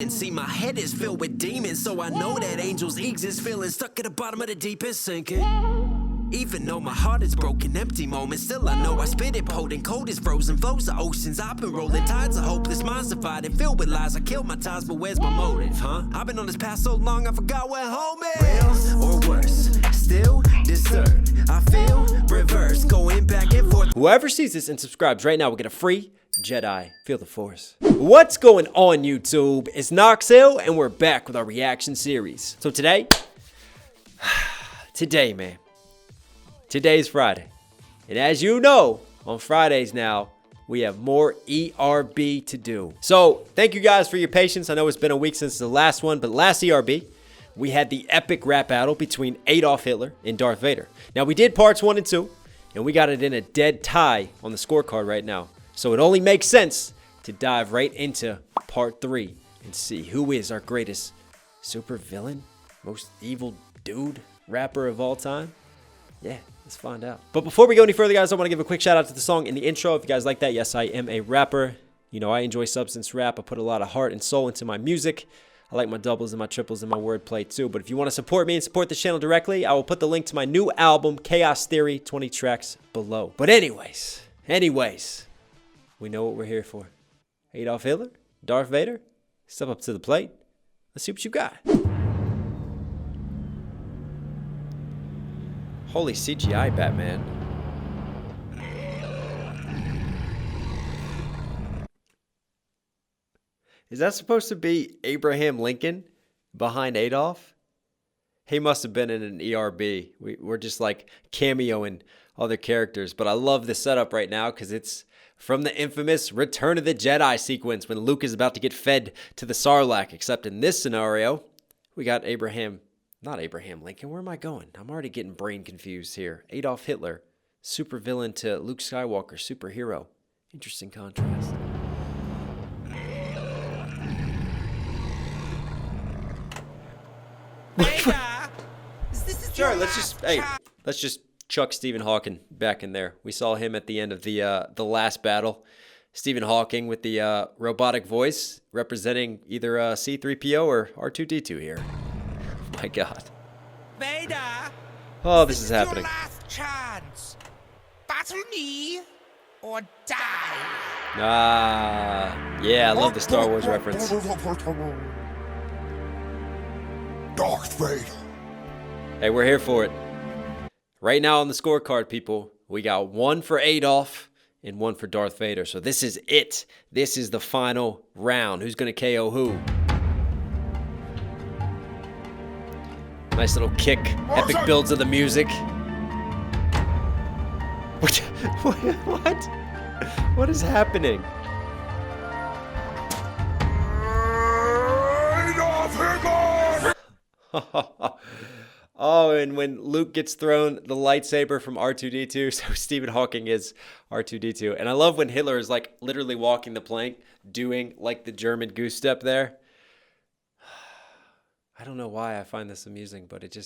And see, my head is filled with demons, so I know that angels exist, feeling stuck at the bottom of the deep and sinking. Even though my heart is broken, empty moments, still I know I spit it potent, cold as frozen, flows of oceans. I've been rolling tides of hopeless minds divided, filled with lies. I killed my ties, but where's my motive, huh? I've been on this path so long, I forgot where home is. Real or worse, still disturbed. I feel reversed, going back and forth. Whoever sees this and subscribes right now will get a free Jedi Feel the Force. What's going on, YouTube? It's Knox Hill, and we're back with our reaction series. So today, man, today's Friday. And as you know, on Fridays now, we have more ERB to do. So thank you guys for your patience. I know it's been a week since the last one, but last ERB, we had the epic rap battle between Adolf Hitler and Darth Vader. Now, we did parts 1 and 2, and we got it in a dead tie on the scorecard right now. So it only makes sense to dive right into part 3 and see who is our greatest super villain, most evil dude rapper of all time. Yeah, let's find out. But before we go any further, guys, I want to give a quick shout out to the song in the intro. If you guys like that, yes, I am a rapper. You know, I enjoy substance rap. I put a lot of heart and soul into my music. I like my doubles and my triples and my wordplay too. But if you want to support me and support this channel directly, I will put the link to my new album, Chaos Theory, 20 tracks below. But anyways, we know what we're here for. Adolf Hitler, Darth Vader, step up to the plate. Let's see what you got. Holy CGI Batman. Is that supposed to be Abraham Lincoln behind Adolf? He must have been in an ERB. We're just like cameoing other characters. But I love the setup right now because it's from the infamous Return of the Jedi sequence when Luke is about to get fed to the Sarlacc. Except in this scenario, we got not Abraham Lincoln. Where am I going? I'm already getting brain confused here. Adolf Hitler, super villain to Luke Skywalker, superhero. Interesting contrast. Sure, let's just chuck Stephen Hawking back in there. We saw him at the end of the last battle. Stephen Hawking with the robotic voice representing either C-3PO or R2-D2 here. Oh my God. Vader, oh, this is happening. Your last chance. Battle me or die. Ah, yeah, I love the Star Wars reference. Darth Vader. Hey, we're here for it. Right now on the scorecard, people, we got 1 for Adolf and 1 for Darth Vader. So this is it. This is the final round. Who's going to KO who? Nice little kick. Epic builds of the music. What? What is happening? Oh, and when Luke gets thrown the lightsaber from R2-D2, so Stephen Hawking is R2-D2. And I love when Hitler is like literally walking the plank, doing like the German goose step there. I don't know why I find this amusing, but it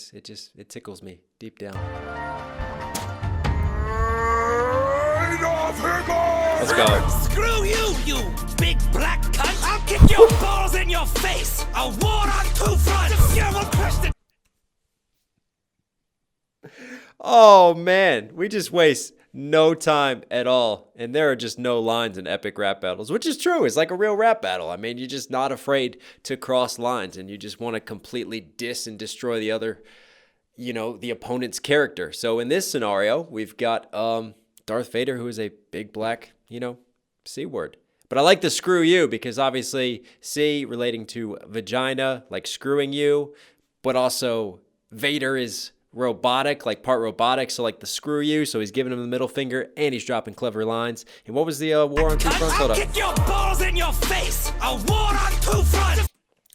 tickles me deep down. Let's go. Screw you, you big black cunt. I'll kick your balls in your face. A war on 2 fronts. You will push the... Oh, man. We just waste no time at all. And there are just no lines in epic rap battles, which is true. It's like a real rap battle. I mean, you're just not afraid to cross lines and you just want to completely diss and destroy the other, the opponent's character. So in this scenario, we've got Darth Vader, who is a big black, C word. But I like the screw you because obviously C relating to vagina, like screwing you, but also Vader is robotic, like part robotic, so like the screw you, so he's giving him the middle finger and he's dropping clever lines. And what was the war on 2 fronts? Hold up. I'll kick your balls in your face. A war on 2 fronts.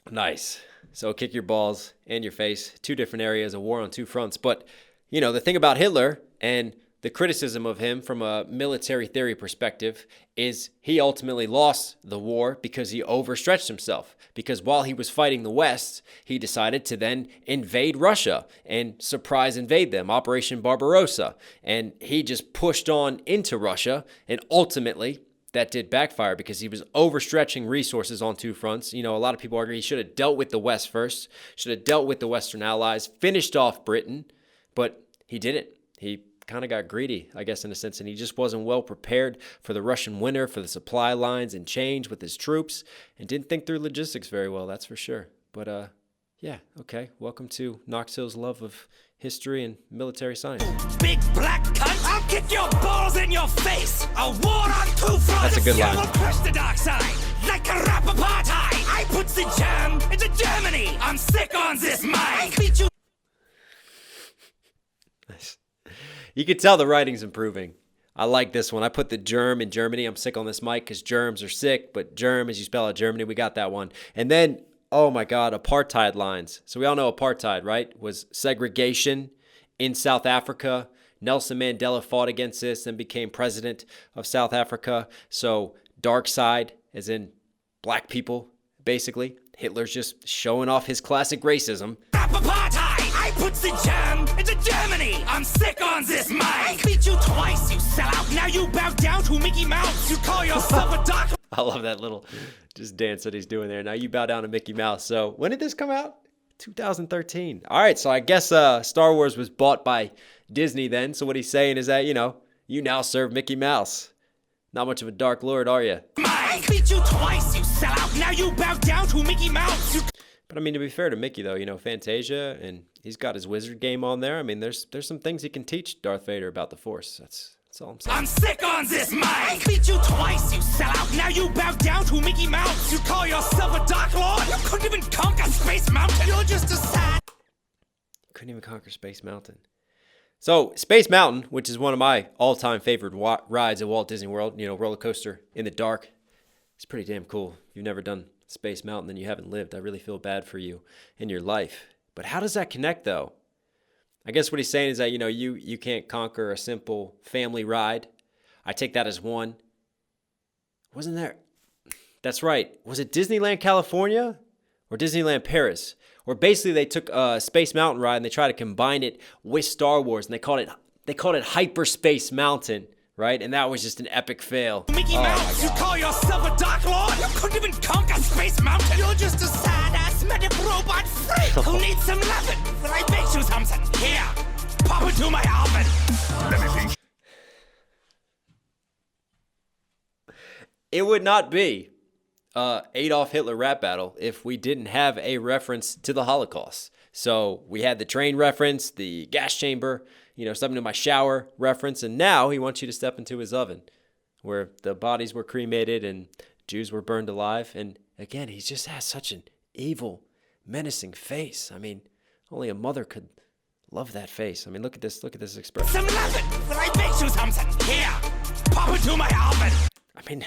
Nice. So kick your balls and your face, 2 different areas, a war on 2 fronts. But the thing about Hitler and the criticism of him from a military theory perspective is he ultimately lost the war because he overstretched himself. Because while he was fighting the West, he decided to then invade Russia and surprise invade them, Operation Barbarossa. And he just pushed on into Russia and ultimately that did backfire because he was overstretching resources on two fronts. You know, a lot of people argue he should have dealt with the West first, should have dealt with the Western allies, finished off Britain, but he didn't. He kind of got greedy, I guess, in a sense, and he just wasn't well prepared for the Russian winter, for the supply lines and change with his troops, and didn't think through logistics very well, that's for sure. But, yeah, okay. Welcome to Knox Hill's love of history and military science. Big black cunt, I'll kick your balls in your face. A war on two fronts. That's a good line. Will crush the dark side like a rap apartheid. I put the jam into Germany. I'm sick on this mic. I beat you. Nice. You can tell the writing's improving. I like this one. I put the germ in Germany. I'm sick on this mic because germs are sick, but germ, as you spell out Germany, we got that one. And then, oh my God, apartheid lines. So we all know apartheid, right? Was segregation in South Africa. Nelson Mandela fought against this and became president of South Africa. So dark side, as in black people, basically. Hitler's just showing off his classic racism. Rap apartheid. I put the jam into Germany. I'm sick on this mic. I beat you twice, you sellout. Now you bow down to Mickey Mouse. You call yourself a dark. I love that little just dance that he's doing there. Now you bow down to Mickey Mouse. So when did this come out? 2013. All right, so I guess Star Wars was bought by Disney then. So what he's saying is that, you know, you now serve Mickey Mouse. Not much of a Dark Lord, are you? I beat you twice, you sellout. Now you bow down to Mickey Mouse. But I mean, to be fair to Mickey, though, you know, Fantasia, and he's got his wizard game on there. I mean, there's some things he can teach Darth Vader about the Force. That's all I'm saying. I'm sick on this mic. I beat you twice, you sellout. Now you bow down to Mickey Mouse. You call yourself a Dark Lord? You couldn't even conquer Space Mountain. You're just a sad. Couldn't even conquer Space Mountain. So Space Mountain, which is one of my all-time favorite rides at Walt Disney World, you know, roller coaster in the dark, it's pretty damn cool. If you've never done Space Mountain, then you haven't lived. I really feel bad for you in your life. But how does that connect, though? I guess what he's saying is that, you know, you can't conquer a simple family ride. I take that as one. Wasn't there? That's right. Was it Disneyland California or Disneyland Paris? Where basically they took a Space Mountain ride and they tried to combine it with Star Wars, and they called it Hyperspace Mountain. Right? And that was just an epic fail. Mickey Mouse, you call yourself a Dark Lord? You couldn't even conquer Space Mountain. You're just a sad-ass medic robot freak who needs some loving. Will I make you something? Here, pop into my oven. Let me think. It would not be Adolf Hitler rap battle if we didn't have a reference to the Holocaust. So we had the train reference, the gas chamber, you know, something in my shower reference, and now he wants you to step into his oven where the bodies were cremated and Jews were burned alive. And again, he just has such an evil, menacing face. I mean, only a mother could love that face. I mean, look at this expression. Some loving. Will I make you something? Here, pop into my oven. I mean,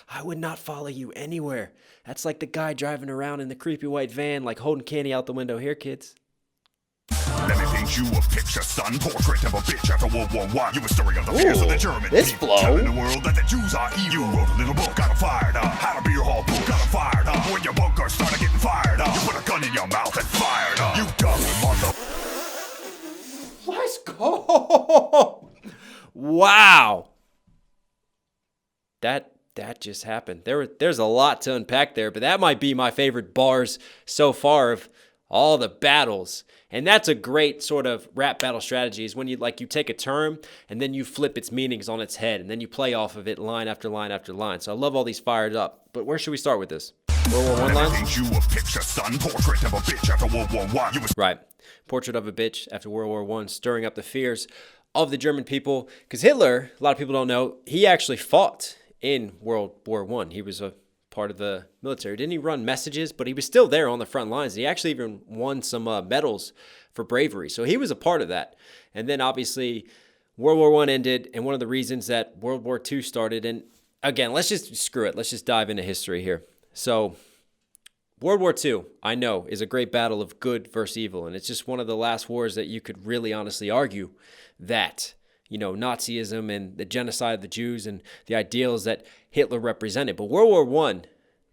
I would not follow you anywhere. That's like the guy driving around in the creepy white van, like holding candy out the window. Here, kids. Let me paint you a picture, son. Portrait of a bitch after World War I. You a story of the fears of the German this people. flow. Telling the world that the Jews are evil. You wrote a little book, got 'em fired up. How to be your whole book, got 'em fired up. When your bunker started getting fired up, you put a gun in your mouth and fired up. You dumb mother. Let's go. Wow. That just happened. There's a lot to unpack there, but that might be my favorite bars so far of all the battles. And that's a great sort of rap battle strategy, is when you take a term and then you flip its meanings on its head and then you play off of it line after line after line. So I love all these fired up. But where should we start with this? World War I lines? Let me paint you a picture, son. Portrait of a bitch after World War I. You was Right. Portrait of a bitch after World War I, stirring up the fears of the German people. Because Hitler, a lot of people don't know, he actually fought in World War I. He was a part of the military. Didn't he run messages? But he was still there on the front lines. He actually even won some medals for bravery. So he was a part of that. And then obviously World War I ended, and one of the reasons that World War II started, and again, let's just screw it. Let's just dive into history here. So World War II, I know, is a great battle of good versus evil. And it's just one of the last wars that you could really honestly argue that, you know, Nazism and the genocide of the Jews and the ideals that Hitler represented. But World War I,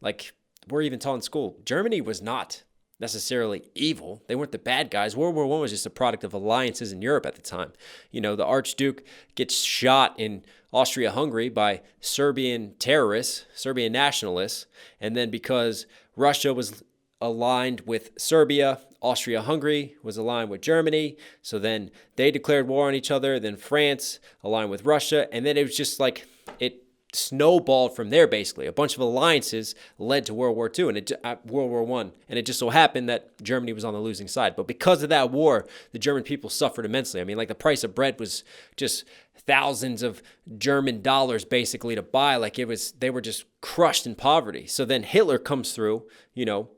like we're even taught in school, Germany was not necessarily evil. They weren't the bad guys. World War I was just a product of alliances in Europe at the time. You know, the Archduke gets shot in Austria-Hungary by Serbian terrorists, Serbian nationalists, and then because Russia was aligned with Serbia, Austria-Hungary was aligned with Germany, so then they declared war on each other, then France aligned with Russia, and then it was just like, it snowballed from there, basically. A bunch of alliances led to World War II and World War I, and it just so happened that Germany was on the losing side. But because of that war, the German people suffered immensely. I mean, like, the price of bread was just thousands of German dollars basically to buy. Like, they were just crushed in poverty. So then Hitler comes through, you know,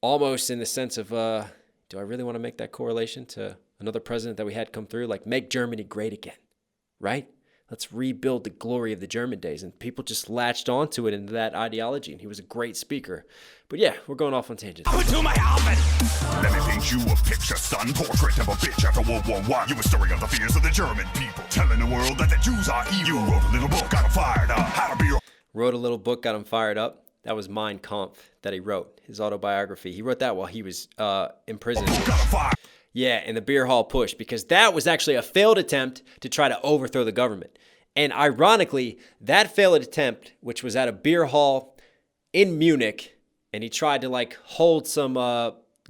almost in the sense of, do I really want to make that correlation to another president that we had come through? Like, make Germany great again, right? Let's rebuild the glory of the German days. And people just latched onto it into that ideology. And he was a great speaker. But yeah, we're going off on tangents. Up into my office. Let me paint you a picture, son. Portrait of a bitch after World War I. You were stirring up the fears of the German people, telling the world that the Jews are evil. You wrote a little book, got them fired up. How to be your... Wrote a little book, got him fired up. That was Mein Kampf that he wrote, his autobiography. He wrote that while he was in prison. Yeah, in the beer hall push, because that was actually a failed attempt to try to overthrow the government. And ironically, that failed attempt, which was at a beer hall in Munich, and he tried to like hold some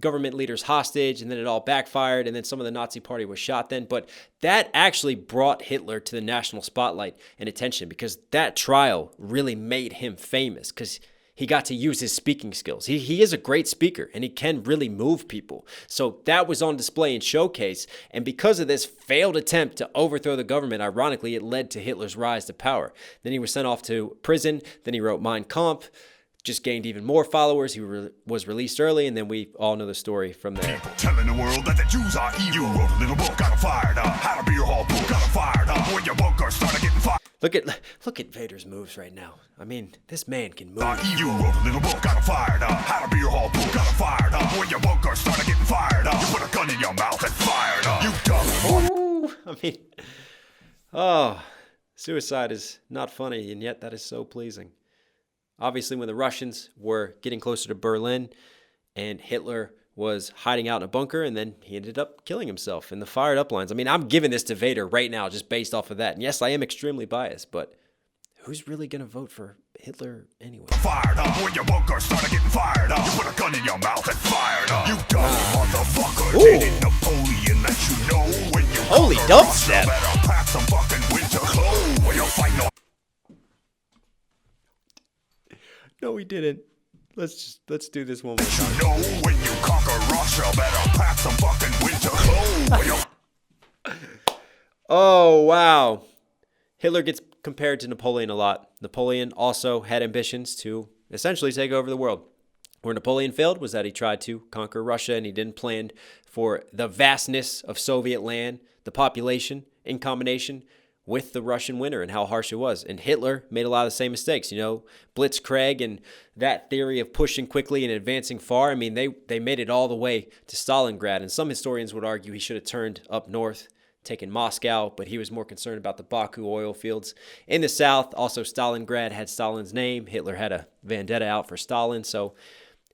government leaders hostage, and then it all backfired, and then some of the Nazi party was shot then. But that actually brought Hitler to the national spotlight and attention, because that trial really made him famous, because he got to use his speaking skills. He is a great speaker, and he can really move people. So that was on display and showcase. And because of this failed attempt to overthrow the government, ironically, it led to Hitler's rise to power. Then he was sent off to prison. Then he wrote Mein Kampf, just gained even more followers. He was released early, and then we all know the story from there. Telling the world that the Jews are evil. You wrote a little book, got them fired up. How to be your hall book, got them fired up. When your bunker started getting fired. Look at Vader's moves right now. I mean, this man can move. You wrote a little book, got them fired up. How to be your hall book, got them fired up. When your bunker started getting fired up. You put a gun in your mouth and fired up. You dumb. Ooh, I mean, oh, suicide is not funny, and yet that is so pleasing. Obviously, when the Russians were getting closer to Berlin and Hitler was hiding out in a bunker, and then he ended up killing himself in the fired up lines. I mean, I'm giving this to Vader right now just based off of that. And yes, I am extremely biased, but who's really going to vote for Hitler anyway? Fired up when your bunker started getting fired up. You put a gun in your mouth and fired up. You dumb motherfucker. Did Napoleon let you know when you holy dubstep. Better pack some fucking winter clothes when you're fighting on. No, he didn't. Let's do this one more time. You know when you conquer Russia, better pack some fucking winter clothes. Oh, wow. Hitler gets compared to Napoleon a lot. Napoleon also had ambitions to essentially take over the world. Where Napoleon failed was that he tried to conquer Russia, and he didn't plan for the vastness of Soviet land, the population, in combination with the Russian winter and how harsh it was. And Hitler made a lot of the same mistakes, you know, Blitzkrieg and that theory of pushing quickly and advancing far. I mean, they made it all the way to Stalingrad, and some historians would argue he should have turned up north, taken Moscow, but he was more concerned about the Baku oil fields in the south. Also, Stalingrad had Stalin's name. Hitler had a vendetta out for Stalin, so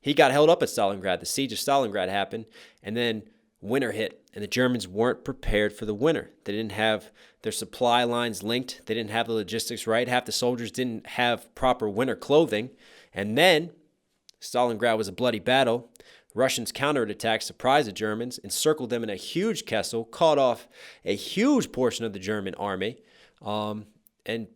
he got held up at Stalingrad. The siege of Stalingrad happened, and then winter hit, and the Germans weren't prepared for the winter. They didn't have their supply lines linked. They didn't have the logistics right. Half the soldiers didn't have proper winter clothing. And then Stalingrad was a bloody battle. Russians counterattacked, surprised the Germans, encircled them in a huge castle, caught off a huge portion of the German army, and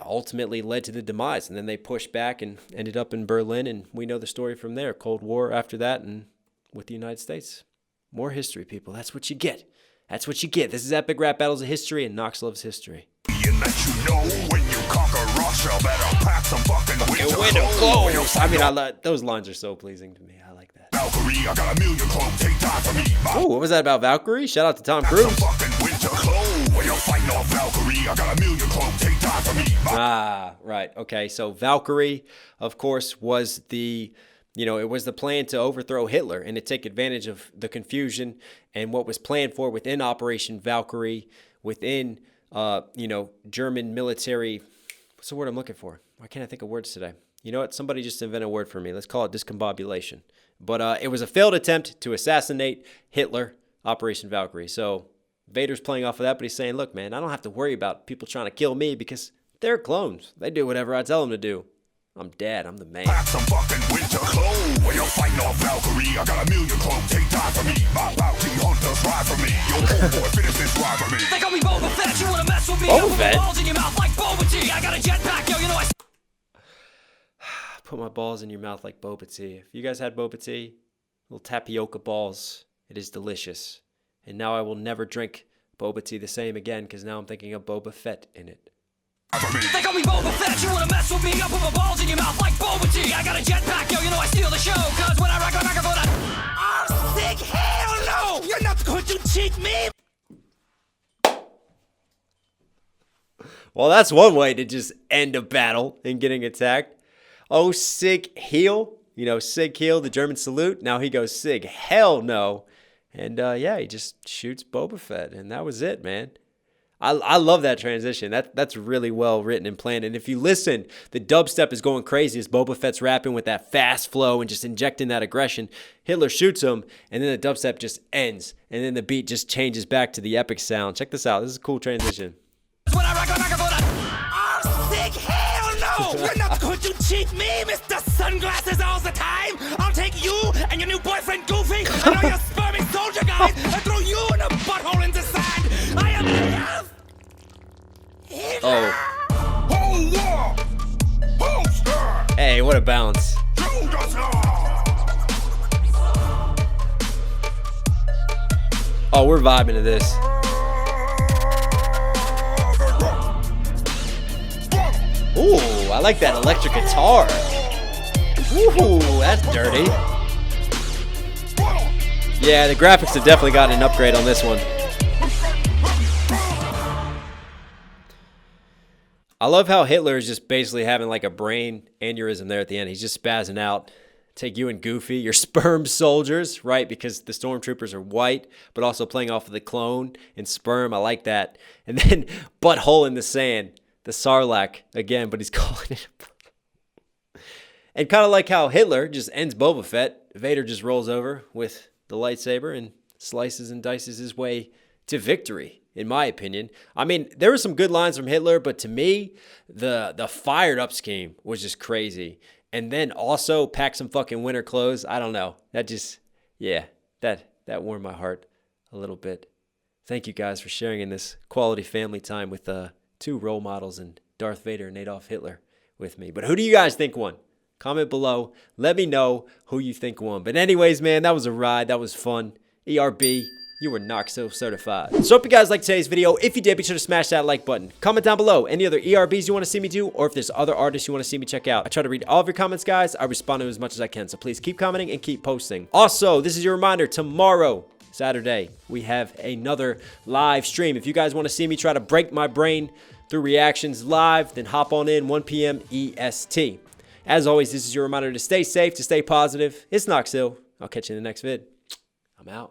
ultimately led to the demise. And then they pushed back and ended up in Berlin, and we know the story from there. Cold War after that, and with the United States. More history, people. That's what you get. That's what you get. This is Epic Rap Battles of History, and Knox loves history. And let you know when you conquer Russia, better pack some fucking winter clothes. I mean, those lines are so pleasing to me. I like that. Valkyrie, I got a million clothes. Take time for me. Oh, what was that about Valkyrie? Shout out to Tom Cruise. Some fucking winter clothes. When you're fighting off Valkyrie, I got a million clothes. Take time for me. Ah, right. Okay, so Valkyrie, of course, was the... it was the plan to overthrow Hitler and to take advantage of the confusion and what was planned for within Operation Valkyrie, within, German military. What's the word I'm looking for? Why can't I think of words today? You know what? Somebody just invented a word for me. Let's call it discombobulation. But it was a failed attempt to assassinate Hitler, Operation Valkyrie. So Vader's playing off of that, but he's saying, look, man, I don't have to worry about people trying to kill me because they're clones. They do whatever I tell them to do. I'm dad. I'm the man. Pack some fucking winter clothes when you're fighting off Valkyrie. I got a million clones, take time for me. My bounty hunters ride for me. Yo, boy, finish this ride for me. They call me Boba Fett, you wanna mess with me? Boba Fett? Balls in your mouth like Boba Tea. I got a jetpack, yo, you know I... Put my balls in your mouth like boba tea. If you guys had boba tea, little tapioca balls, it is delicious. And now I will never drink boba tea the same again because now I'm thinking of Boba Fett in it. They call me Boba Fett, you wanna mess with me? I put my balls in your mouth like Boba Tea. I got a jetpack, yo, you know I steal the show. Cause when I rock a microphone, I'm sick, hell no! You're not going to cheat me! Well, that's one way to just end a battle and getting attacked. Oh, Sig Heil. You know, Sig Heil, the German salute. Now he goes Sig hell no. And yeah, he just shoots Boba Fett. And that was it, man. I love that transition. That's really well written and planned. And if you listen, the dubstep is going crazy as Boba Fett's rapping with that fast flow and just injecting that aggression. Hitler shoots him, and then the dubstep just ends. And then the beat just changes back to the epic sound. Check this out. This is a cool transition. When I rock a microphone, I'm sick, hell no! You're not going to cheat me, Mr. Sunglasses all the time! I'll take you and your new boyfriend Goofy and all your sperming soldier guys and throw you in a butthole in the sand! I am Adolf Hitler! Oh. Hold up! Holster! Hey, what a balance. Oh, we're vibing to this. Ooh, I like that electric guitar. Ooh, that's dirty. Yeah, the graphics have definitely gotten an upgrade on this one. I love how Hitler is just basically having like a brain aneurysm there at the end. He's just spazzing out. Take you and Goofy, your sperm soldiers, right? Because the stormtroopers are white, but also playing off of the clone and sperm. I like that. And then butthole in the sand. The Sarlacc again, but he's calling it. And kind of like how Hitler just ends Boba Fett, Vader just rolls over with the lightsaber and slices and dices his way to victory, in my opinion. I mean, there were some good lines from Hitler, but to me, the fired up scheme was just crazy. And then also pack some fucking winter clothes. I don't know. That just, yeah, that warmed my heart a little bit. Thank you guys for sharing in this quality family time with two role models in Darth Vader and Adolf Hitler with me. But who do you guys think won? Comment below. Let me know who you think won. But anyways, man, that was a ride. That was fun. ERB, you were Knox Hill certified. So hope you guys liked today's video. If you did, be sure to smash that like button. Comment down below any other ERBs you want to see me do, or if there's other artists you want to see me check out. I try to read all of your comments, guys. I respond to as much as I can. So please keep commenting and keep posting. Also, this is your reminder. Tomorrow, Saturday, we have another live stream. If you guys want to see me try to break my brain through reactions live, then hop on in 1 p.m. EST. As always, this is your reminder to stay safe, to stay positive. It's Knox Hill. I'll catch you in the next vid. I'm out.